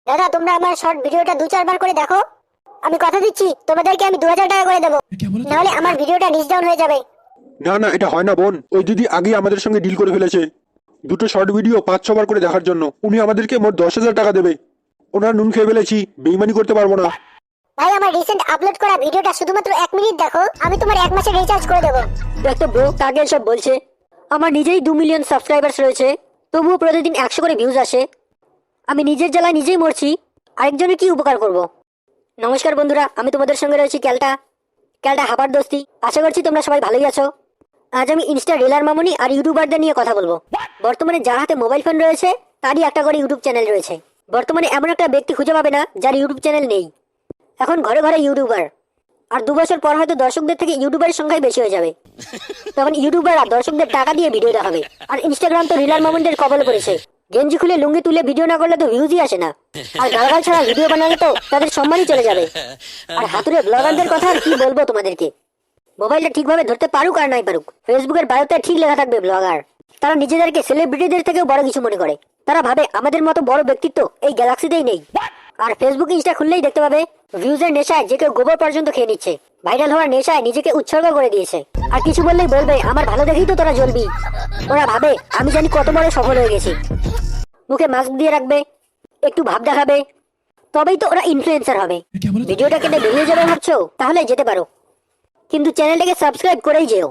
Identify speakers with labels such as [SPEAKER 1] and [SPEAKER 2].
[SPEAKER 1] দাদা তোমরা আমার শর্ট ভিডিওটা 2-4 বার করে দেখো, আমি কথা দিচ্ছি তোমাদেরকে আমি 2000 টাকা করে দেবো, নাহলে আমার ভিডিওটা নিচ ডাউন হয়ে যাবে।
[SPEAKER 2] না না, এটা হয় না বোন। ওই দিদি আগে আমাদের সঙ্গে ডিল করে ফেলেছে। দুটো শর্ট ভিডিও 5-6 বার করে দেখার জন্য উনি আমাদেরকে মোট 10,000 টাকা দেবে। ওনার নুন খেয়ে ফেলেছি, বেইমানি করতে পারবো না।
[SPEAKER 1] ভাই আমার রিসেন্ট আপলোড করা ভিডিওটা শুধুমাত্র 1 মিনিট দেখো, আমি তোমার 1 মাসের রিচার্জ করে দেবো।
[SPEAKER 3] দেখতো ব্রো, কাকে সব বলছে? আমার নিজেই 2 মিলিয়ন সাবস্ক্রাইবার্স রয়েছে, তবুও প্রতিদিন 100 করে ভিউজ আসে। আমি নিজের জ্বালায় নিজেই মরছি, আরেকজনের কি উপকার করব? নমস্কার বন্ধুরা, আমি তোমাদের সঙ্গে রয়েছি ক্যালটা হাপার দোস্তি। আশা করছি তোমরা সবাই ভালোই আছো। আজ আমি ইনস্টা রিলার মামুনি আর ইউটিউবারদের নিয়ে কথা বলবো। বর্তমানে যার হাতে মোবাইল ফোন রয়েছে তারই একটা করে ইউটিউব চ্যানেল রয়েছে। বর্তমানে এমন একটা ব্যক্তি খুঁজে পাবে না যার ইউটিউব চ্যানেল নেই। এখন ঘরে ঘরে ইউটিউবার, আর 2 বছর পর হয়তো দর্শকদের থেকে ইউটিউবারের সংখ্যাই বেশি হয়ে যাবে। তখন ইউটিউবার আর দর্শকদের টাকা দিয়ে ভিডিও দেখাবে। আর ইনস্টাগ্রাম তো রিলার মামুনদের কবলে পড়েছে। গেঞ্জি খুলে লুঙ্গি তুলে ভিডিও না করলে তো ভিউজই আসে না, আর গালগাল ছাড়া ভিডিও বানালে তো তাদের সম্মানই চলে যাবে। আর হাতুড়ে ব্লগারদের কথা আর কি বলবো তোমাদেরকে। মোবাইলটা ঠিকভাবে ধরতে পারুক আর নাই পারুক, ফেসবুকের বায়োতে ঠিক লেখা থাকবে ব্লগার। তারা নিজেদেরকে সেলিব্রিটিদের থেকেও বড় কিছু মনে করে। তারা ভাবে আমাদের মতো বড় ব্যক্তিত্ব এই গ্যালাক্সিতেই নেই। আর ফেসবুক ইনস্টা খুললেই দেখতে পাবে ভিউজের নেশায় যে কেউ গোবর পর্যন্ত খেয়ে নিচ্ছে, ভাইরাল হওয়ার নেশায় নিজেকে উৎসর্গ করে দিয়েছে। আর কিছু বললেই বলবে আমার ভালো দেখেই তো তোরা জ্বলবি। ওরা ভাবে আমি জানি কত বড় সফল হয়ে গেছি। মুখে মাস্ক দিয়ে রাখবে, একটু ভাব দেখাবে, তবেই তো ওরা ইনফ্লুয়েন্সার হবে। ভিডিওটা কেটে বেরিয়ে যাবে ভাবছো? তাহলে যেতে পারো, কিন্তু চ্যানেলটাকে সাবস্ক্রাইব করেই যেও।